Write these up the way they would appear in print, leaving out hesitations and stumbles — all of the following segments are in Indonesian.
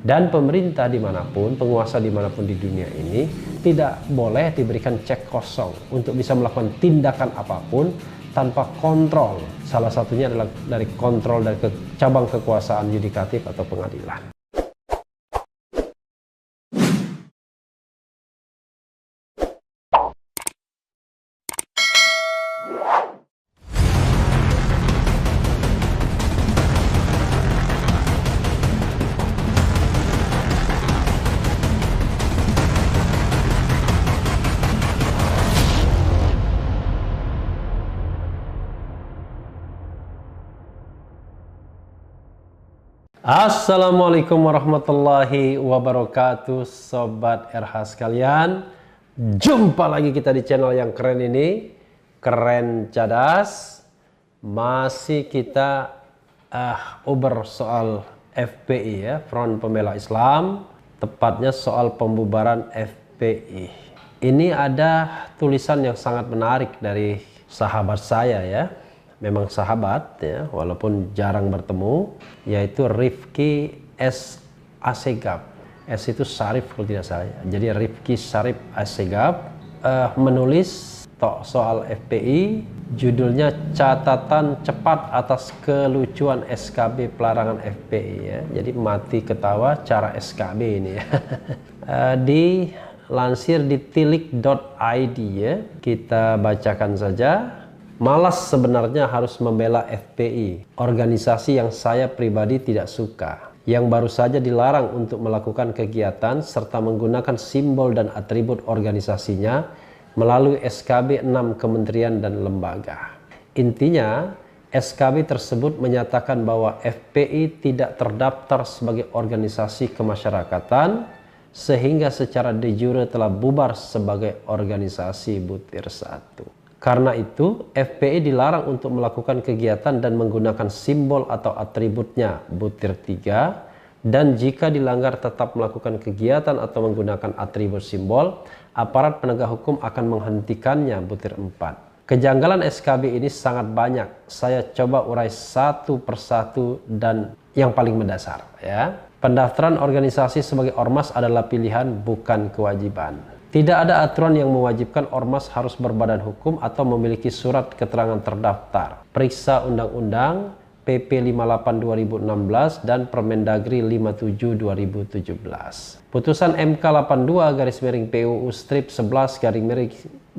Dan pemerintah dimanapun, penguasa dimanapun di dunia ini tidak boleh diberikan cek kosong untuk bisa melakukan tindakan apapun tanpa kontrol. Salah satunya adalah dari kontrol dari cabang kekuasaan yudikatif atau pengadilan. Assalamualaikum warahmatullahi wabarakatuh, Sobat RH sekalian. Jumpa lagi kita di channel yang keren ini, Keren Cadas. Masih kita uber soal FPI ya, Front Pembela Islam, tepatnya soal pembubaran FPI. Ini ada tulisan yang sangat menarik dari sahabat saya ya. Memang sahabat ya, walaupun jarang bertemu, yaitu Rifki S. Assegaf. S itu Syarif kalau tidak salah ya. Jadi Rifki Syarif Assegaf menulis soal FPI, judulnya catatan cepat atas kelucuan SKB pelarangan FPI ya. Jadi mati ketawa cara SKB ini ya. Dilansir di tilik.id ya. Kita bacakan saja. Malas sebenarnya harus membela FPI, organisasi yang saya pribadi tidak suka, yang baru saja dilarang untuk melakukan kegiatan serta menggunakan simbol dan atribut organisasinya melalui SKB 6 kementerian dan lembaga. Intinya, SKB tersebut menyatakan bahwa FPI tidak terdaftar sebagai organisasi kemasyarakatan sehingga secara de jure telah bubar sebagai organisasi butir 1. Karena itu, FPI dilarang untuk melakukan kegiatan dan menggunakan simbol atau atributnya butir 3, dan jika dilanggar tetap melakukan kegiatan atau menggunakan atribut simbol, aparat penegak hukum akan menghentikannya butir 4. Kejanggalan SKB ini sangat banyak. Saya coba urai satu persatu dan yang paling mendasar ya. Pendaftaran organisasi sebagai ormas adalah pilihan bukan kewajiban. Tidak ada aturan yang mewajibkan ormas harus berbadan hukum atau memiliki surat keterangan terdaftar. Periksa Undang-Undang PP 58 2016 dan Permendagri 57 2017. Putusan MK 82 PUU strip 11 2013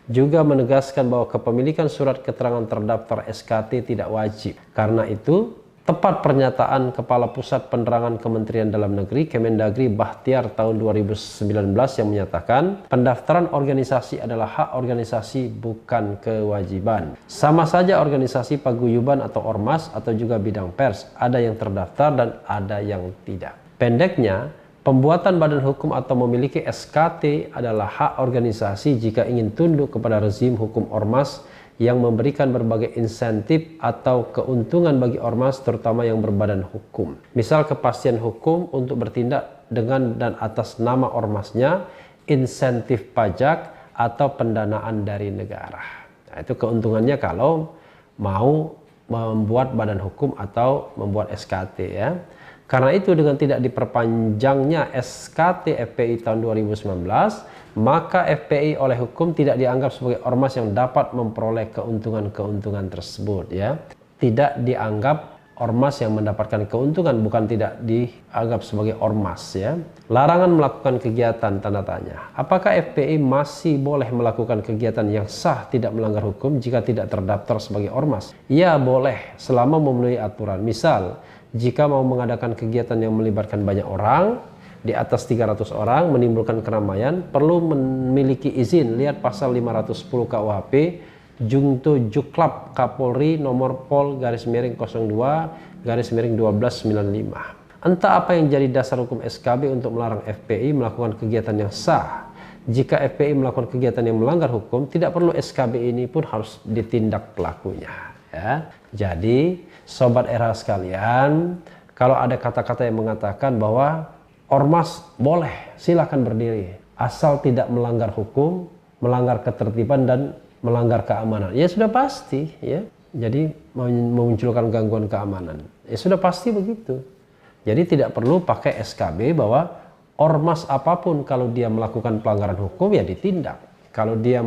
juga menegaskan bahwa kepemilikan surat keterangan terdaftar SKT tidak wajib. Karena itu, tepat pernyataan Kepala Pusat Penerangan Kementerian Dalam Negeri Kemendagri Bahtiar tahun 2019 yang menyatakan pendaftaran organisasi adalah hak organisasi bukan kewajiban. Sama saja organisasi paguyuban atau ormas atau juga bidang pers, ada yang terdaftar dan ada yang tidak. Pendeknya, pembuatan badan hukum atau memiliki SKT adalah hak organisasi jika ingin tunduk kepada rezim hukum ormas yang memberikan berbagai insentif atau keuntungan bagi ormas terutama yang berbadan hukum. Misal kepastian hukum untuk bertindak dengan dan atas nama ormasnya, insentif pajak atau pendanaan dari negara. Nah, itu keuntungannya kalau mau membuat badan hukum atau membuat SKT ya. Karena itu dengan tidak diperpanjangnya SKT FPI tahun 2019, maka FPI oleh hukum tidak dianggap sebagai ormas yang dapat memperoleh keuntungan-keuntungan tersebut ya. Tidak dianggap ormas yang mendapatkan keuntungan, bukan tidak dianggap sebagai ormas ya. Larangan melakukan kegiatan tanda tanya. Apakah FPI masih boleh melakukan kegiatan yang sah tidak melanggar hukum jika tidak terdaftar sebagai ormas? Ya boleh selama memenuhi aturan. Misal, jika mau mengadakan kegiatan yang melibatkan banyak orang, di atas 300 orang, menimbulkan keramaian, perlu memiliki izin. Lihat pasal 510 KUHP, Jungto Juklap Kapolri nomor Pol /02/1295. Entah apa yang jadi dasar hukum SKB untuk melarang FPI melakukan kegiatan yang sah. Jika FPI melakukan kegiatan yang melanggar hukum, tidak perlu SKB ini pun harus ditindak pelakunya ya. Jadi Sobat RH sekalian, kalau ada kata-kata yang mengatakan bahwa ormas boleh, silakan berdiri, asal tidak melanggar hukum, melanggar ketertiban dan melanggar keamanan. Ya sudah pasti ya. Jadi memunculkan gangguan keamanan. Ya sudah pasti begitu. Jadi tidak perlu pakai SKB bahwa ormas apapun kalau dia melakukan pelanggaran hukum ya ditindak. Kalau dia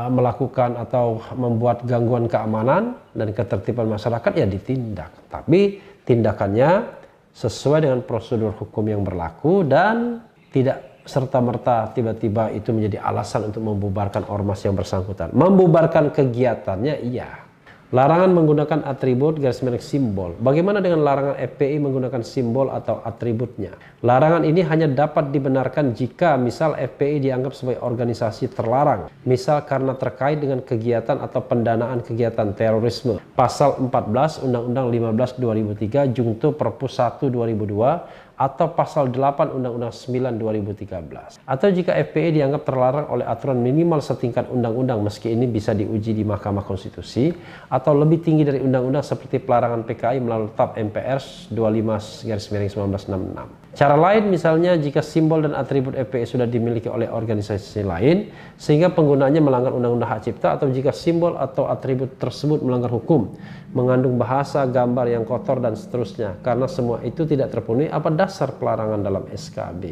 melakukan atau membuat gangguan keamanan dan ketertiban masyarakat ya ditindak. Tapi tindakannya sesuai dengan prosedur hukum yang berlaku dan tidak serta-merta tiba-tiba itu menjadi alasan untuk membubarkan ormas yang bersangkutan. Membubarkan kegiatannya iya. Larangan menggunakan atribut garis miring simbol. Bagaimana dengan larangan FPI menggunakan simbol atau atributnya? Larangan ini hanya dapat dibenarkan jika misal FPI dianggap sebagai organisasi terlarang. Misal karena terkait dengan kegiatan atau pendanaan kegiatan terorisme. Pasal 14 Undang-Undang 15 2003 Jungto Perpus 1 2002 atau pasal 8 Undang-Undang 9 2013. Atau jika FPI dianggap terlarang oleh aturan minimal setingkat undang-undang meski ini bisa diuji di Mahkamah Konstitusi atau lebih tinggi dari undang-undang seperti pelarangan PKI melalui TAP MPR 25/1966. Cara lain misalnya jika simbol dan atribut FPI sudah dimiliki oleh organisasi lain sehingga penggunaannya melanggar undang-undang hak cipta atau jika simbol atau atribut tersebut melanggar hukum, mengandung bahasa, gambar yang kotor dan seterusnya. Karena semua itu tidak terpenuhi apa dasar pelarangan dalam SKB.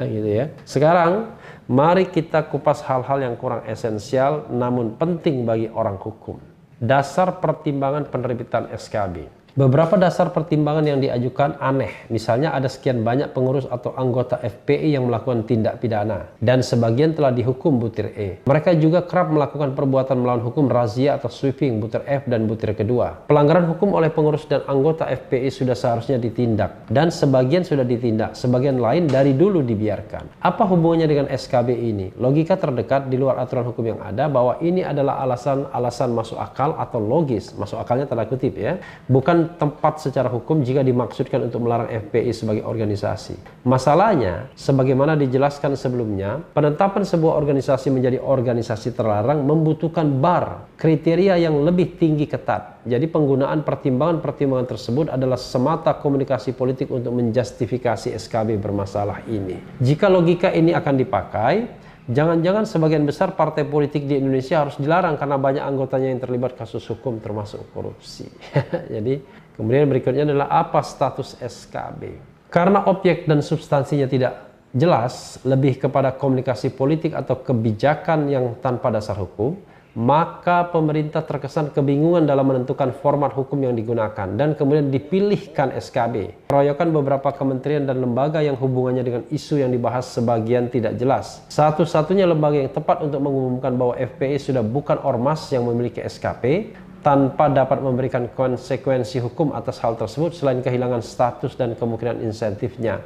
Gitu ya. Sekarang mari kita kupas hal-hal yang kurang esensial namun penting bagi orang hukum. Dasar pertimbangan penerbitan SKB. Beberapa dasar pertimbangan yang diajukan aneh. Misalnya ada sekian banyak pengurus atau anggota FPI yang melakukan tindak pidana dan sebagian telah dihukum butir E. Mereka juga kerap melakukan perbuatan melawan hukum razia atau sweeping butir F dan butir kedua. Pelanggaran hukum oleh pengurus dan anggota FPI sudah seharusnya ditindak dan sebagian sudah ditindak, sebagian lain dari dulu dibiarkan. Apa hubungannya dengan SKB ini? Logika terdekat di luar aturan hukum yang ada bahwa ini adalah alasan masuk akal atau logis. Masuk akalnya tanda kutip ya. Bukan tempat secara hukum jika dimaksudkan untuk melarang FPI sebagai organisasi. Masalahnya, sebagaimana dijelaskan sebelumnya, penetapan sebuah organisasi menjadi organisasi terlarang membutuhkan bar, kriteria yang lebih tinggi ketat. Jadi penggunaan pertimbangan-pertimbangan tersebut adalah semata komunikasi politik untuk menjustifikasi SKB bermasalah ini. Jika logika ini akan dipakai, jangan-jangan sebagian besar partai politik di Indonesia harus dilarang karena banyak anggotanya yang terlibat kasus hukum termasuk korupsi. Jadi kemudian berikutnya adalah apa status SKB. Karena objek dan substansinya tidak jelas, lebih kepada komunikasi politik atau kebijakan yang tanpa dasar hukum, maka pemerintah terkesan kebingungan dalam menentukan format hukum yang digunakan dan kemudian dipilihkan SKB. Keroyokan beberapa kementerian dan lembaga yang hubungannya dengan isu yang dibahas sebagian tidak jelas. Satu-satunya lembaga yang tepat untuk mengumumkan bahwa FPI sudah bukan ormas yang memiliki SKP tanpa dapat memberikan konsekuensi hukum atas hal tersebut selain kehilangan status dan kemungkinan insentifnya.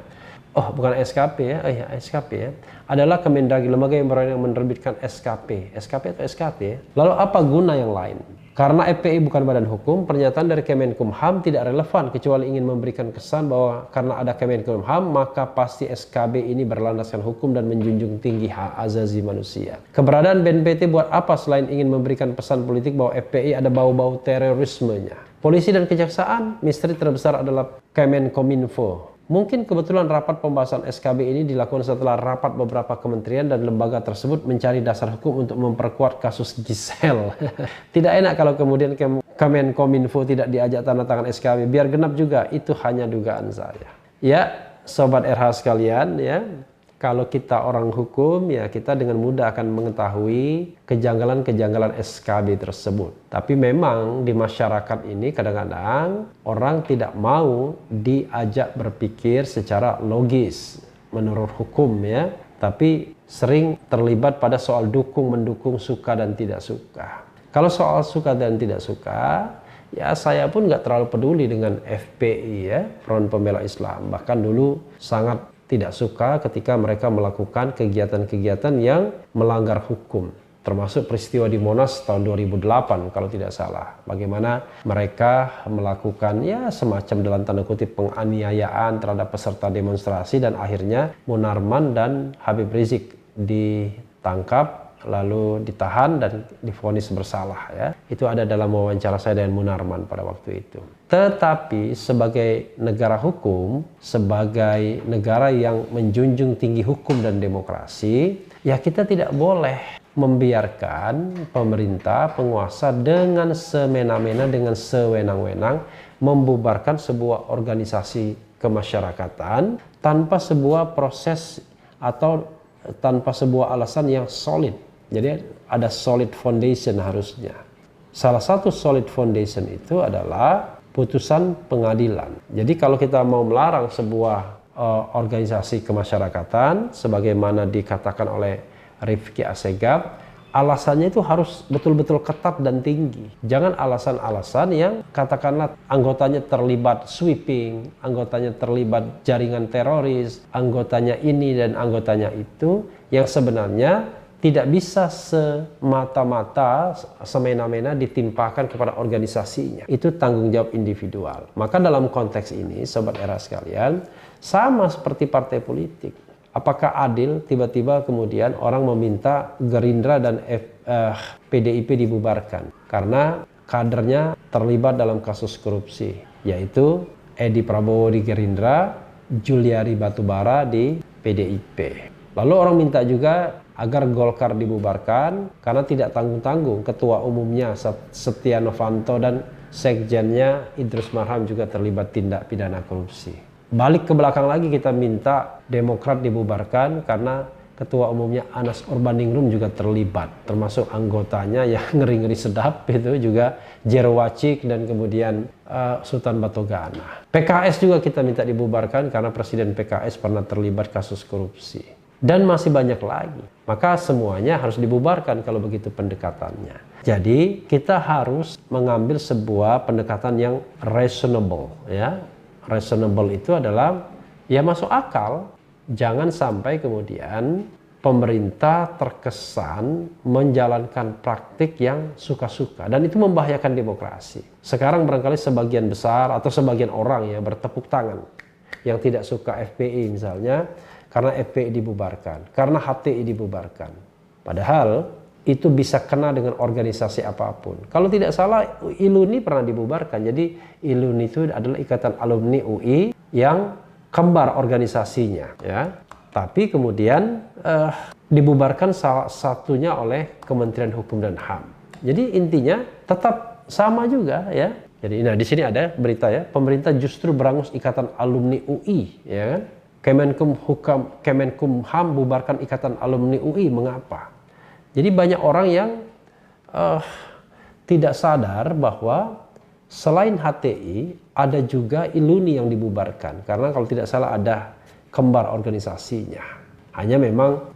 Oh, bukan SKP ya, SKP ya. Adalah Kemendagri, lembaga yang berwenang menerbitkan SKP. SKP atau SKP ya. Lalu apa guna yang lain? Karena FPI bukan badan hukum, pernyataan dari Kemenkumham tidak relevan kecuali ingin memberikan kesan bahwa karena ada Kemenkumham maka pasti SKB ini berlandaskan hukum dan menjunjung tinggi hak asasi manusia. Keberadaan BNPT buat apa selain ingin memberikan pesan politik bahwa FPI ada bau-bau terorismenya? Polisi dan kejaksaan, misteri terbesar adalah Kemenkominfo. Mungkin kebetulan rapat pembahasan SKB ini dilakukan setelah rapat beberapa kementerian dan lembaga tersebut mencari dasar hukum untuk memperkuat kasus Gisel. Tidak enak kalau kemudian Kemenkominfo tidak diajak tanda tangan SKB. Biar genap juga, itu hanya dugaan saya. Ya, Sobat RH sekalian ya. Kalau kita orang hukum, ya kita dengan mudah akan mengetahui kejanggalan-kejanggalan SKB tersebut. Tapi memang di masyarakat ini kadang-kadang orang tidak mau diajak berpikir secara logis menurut hukum ya. Tapi sering terlibat pada soal dukung, mendukung, suka dan tidak suka. Kalau soal suka dan tidak suka, ya saya pun nggak terlalu peduli dengan FPI ya, Front Pembela Islam. Bahkan dulu sangat tidak suka ketika mereka melakukan kegiatan-kegiatan yang melanggar hukum. Termasuk peristiwa di Monas tahun 2008 kalau tidak salah. Bagaimana mereka melakukan ya semacam dalam tanda kutip penganiayaan terhadap peserta demonstrasi dan akhirnya Munarman dan Habib Rizik ditangkap lalu ditahan dan divonis bersalah ya. Itu ada dalam wawancara saya dengan Munarman pada waktu itu. Tetapi sebagai negara hukum, sebagai negara yang menjunjung tinggi hukum dan demokrasi, ya kita tidak boleh membiarkan pemerintah, penguasa dengan semena-mena, dengan sewenang-wenang membubarkan sebuah organisasi kemasyarakatan tanpa sebuah proses atau tanpa sebuah alasan yang solid. Jadi ada solid foundation harusnya. Salah satu solid foundation itu adalah putusan pengadilan. Jadi kalau kita mau melarang sebuah organisasi kemasyarakatan sebagaimana dikatakan oleh Rifki Assegaf, alasannya itu harus betul-betul ketat dan tinggi. Jangan alasan-alasan yang katakanlah anggotanya terlibat sweeping, anggotanya terlibat jaringan teroris, anggotanya ini dan anggotanya itu, yang sebenarnya tidak bisa semata-mata, semena-mena ditimpakan kepada organisasinya. Itu tanggung jawab individual. Maka dalam konteks ini, Sobat Era sekalian, sama seperti partai politik. Apakah adil tiba-tiba kemudian orang meminta Gerindra dan PDIP dibubarkan karena kadernya terlibat dalam kasus korupsi, yaitu Edi Prabowo di Gerindra, Juliari Batubara di PDIP. Lalu orang minta juga agar Golkar dibubarkan karena tidak tanggung-tanggung ketua umumnya Setia Novanto dan sekjennya Idrus Marham juga terlibat tindak pidana korupsi. Balik ke belakang lagi kita minta Demokrat dibubarkan karena ketua umumnya Anas Urbaningrum juga terlibat, termasuk anggotanya yang ngeri-ngeri sedap itu juga Jero Wacik dan kemudian Sultan Batugana. PKS juga kita minta dibubarkan karena Presiden PKS pernah terlibat kasus korupsi. Dan masih banyak lagi. Maka semuanya harus dibubarkan kalau begitu pendekatannya. Jadi kita harus mengambil sebuah pendekatan yang reasonable, ya. Reasonable itu adalah ya masuk akal. Jangan sampai kemudian pemerintah terkesan menjalankan praktik yang suka-suka dan itu membahayakan demokrasi. Sekarang barangkali sebagian besar atau sebagian orang ya bertepuk tangan yang tidak suka FPI misalnya karena FPI dibubarkan, karena HTI dibubarkan. Padahal itu bisa kena dengan organisasi apapun. Kalau tidak salah, ILUNI pernah dibubarkan. Jadi ILUNI itu adalah Ikatan Alumni UI yang kembar organisasinya, ya. Tapi kemudian dibubarkan salah satunya oleh Kementerian Hukum dan HAM. Jadi intinya tetap sama juga, ya. Jadi nah di sini ada berita ya, pemerintah justru berangus Ikatan Alumni UI, ya kan? Kemenkumham bubarkan Ikatan Alumni UI, mengapa? Jadi banyak orang yang tidak sadar bahwa selain HTI ada juga ILUNI yang dibubarkan karena kalau tidak salah ada kembar organisasinya. Hanya memang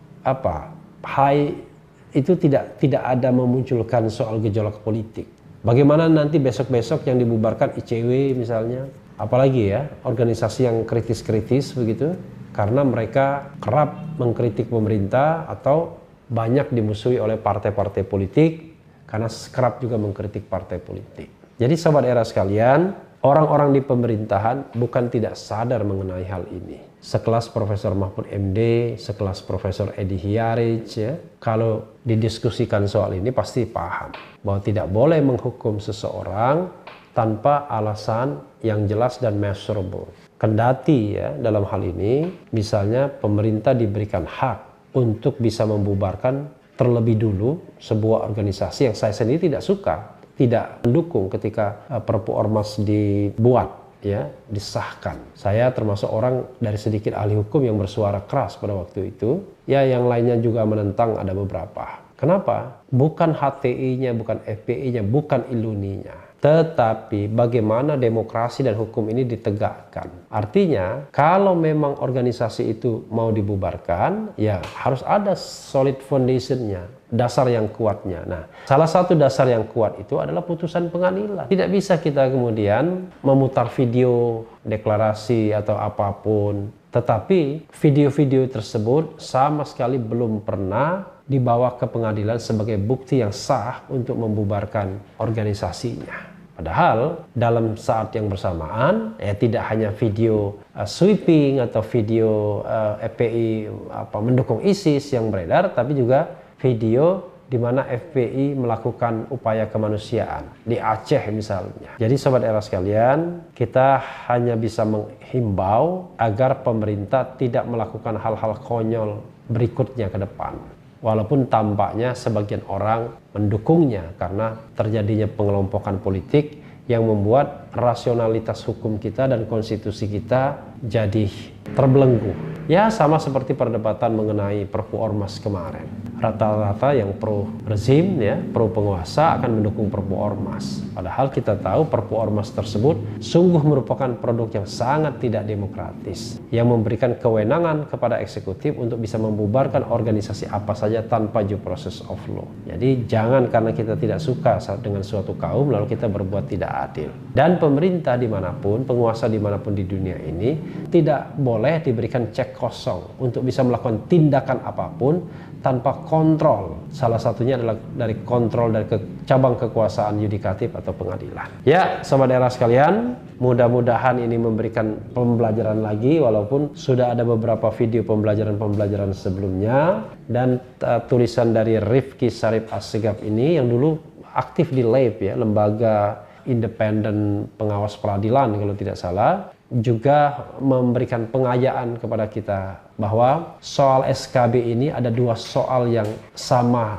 itu tidak ada memunculkan soal gejolak politik. Bagaimana nanti besok-besok yang dibubarkan ICW misalnya, apalagi ya organisasi yang kritis-kritis begitu karena mereka kerap mengkritik pemerintah atau banyak dimusuhi oleh partai-partai politik karena kerap juga mengkritik partai politik. Jadi Sobat Era sekalian, orang-orang di pemerintahan bukan tidak sadar mengenai hal ini. Sekelas Profesor Mahfud MD, sekelas Profesor Edi Hiaric, ya, kalau didiskusikan soal ini pasti paham bahwa tidak boleh menghukum seseorang tanpa alasan yang jelas dan measurable. Kendati ya dalam hal ini misalnya pemerintah diberikan hak untuk bisa membubarkan terlebih dulu sebuah organisasi yang saya sendiri tidak suka, tidak mendukung ketika Perpu Ormas dibuat, ya, disahkan. Saya termasuk orang dari sedikit ahli hukum yang bersuara keras pada waktu itu. Ya, yang lainnya juga menentang ada beberapa. Kenapa? Bukan HTI-nya, bukan FPI-nya, bukan ILUNI-nya. Tetapi bagaimana demokrasi dan hukum ini ditegakkan. Artinya kalau memang organisasi itu mau dibubarkan, ya harus ada solid foundation-nya, dasar yang kuatnya. Nah, salah satu dasar yang kuat itu adalah putusan pengadilan. Tidak bisa kita kemudian memutar video deklarasi atau apapun. Tetapi video-video tersebut sama sekali belum pernah dibawa ke pengadilan sebagai bukti yang sah untuk membubarkan organisasinya. Padahal dalam saat yang bersamaan, tidak hanya video sweeping atau video FPI mendukung ISIS yang beredar, tapi juga video di mana FPI melakukan upaya kemanusiaan di Aceh misalnya. Jadi Sobat Era sekalian, kita hanya bisa menghimbau agar pemerintah tidak melakukan hal-hal konyol berikutnya ke depan. Walaupun tampaknya sebagian orang mendukungnya karena terjadinya pengelompokan politik yang membuat rasionalitas hukum kita dan konstitusi kita jadi terbelenggu. Ya, sama seperti perdebatan mengenai Perpu Ormas kemarin. Rata-rata yang pro rezim, ya, pro penguasa akan mendukung Perpu Ormas. Padahal kita tahu Perpu Ormas tersebut sungguh merupakan produk yang sangat tidak demokratis, yang memberikan kewenangan kepada eksekutif untuk bisa membubarkan organisasi apa saja tanpa due process of law. Jadi jangan karena kita tidak suka dengan suatu kaum lalu kita berbuat tidak adil. Dan pemerintah dimanapun, penguasa dimanapun di dunia ini tidak boleh diberikan cek kosong untuk bisa melakukan tindakan apapun tanpa kontrol. Salah satunya adalah dari kontrol dari cabang kekuasaan yudikatif atau pengadilan. Ya, sobat daerah sekalian, mudah-mudahan ini memberikan pembelajaran lagi, walaupun sudah ada beberapa video pembelajaran sebelumnya. Dan tulisan dari Rifki Syarif Assegaf ini yang dulu aktif di LAIP, ya, Lembaga Independen Pengawas Peradilan kalau tidak salah, juga memberikan pengayaan kepada kita bahwa soal SKB ini ada dua soal yang sama,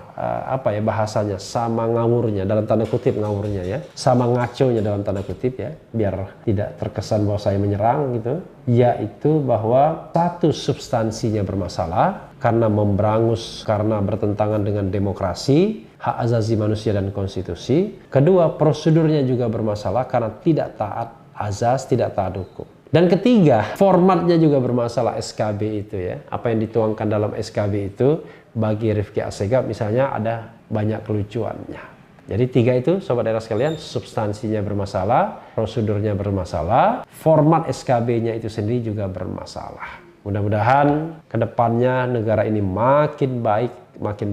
bahasanya sama ngawurnya, dalam tanda kutip ngawurnya, ya, sama ngaconya dalam tanda kutip, ya, biar tidak terkesan bahwa saya menyerang gitu, yaitu bahwa satu, substansinya bermasalah karena memberangus, karena bertentangan dengan demokrasi, hak asasi manusia dan konstitusi. Kedua, prosedurnya juga bermasalah karena tidak taat azas, tidak taat hukum. Dan ketiga, formatnya juga bermasalah, SKB itu, ya. Apa yang dituangkan dalam SKB itu bagi Rifki Assegaf misalnya ada banyak kelucuannya. Jadi tiga itu, sobat daerah sekalian, substansinya bermasalah, prosedurnya bermasalah, format SKB-nya itu sendiri juga bermasalah. Mudah-mudahan kedepannya negara ini makin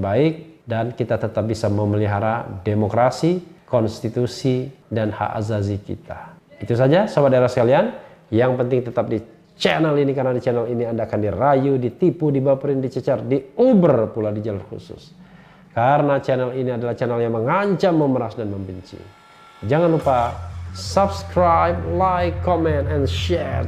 baik, dan kita tetap bisa memelihara demokrasi, konstitusi, dan hak asasi kita. Itu saja sobat daerah sekalian. Yang penting tetap di channel ini, karena di channel ini Anda akan dirayu, ditipu, dibaperin, dicecar, diuber pula di jalur khusus. Karena channel ini adalah channel yang mengancam, memeras, dan membenci. Jangan lupa subscribe, like, comment, and share.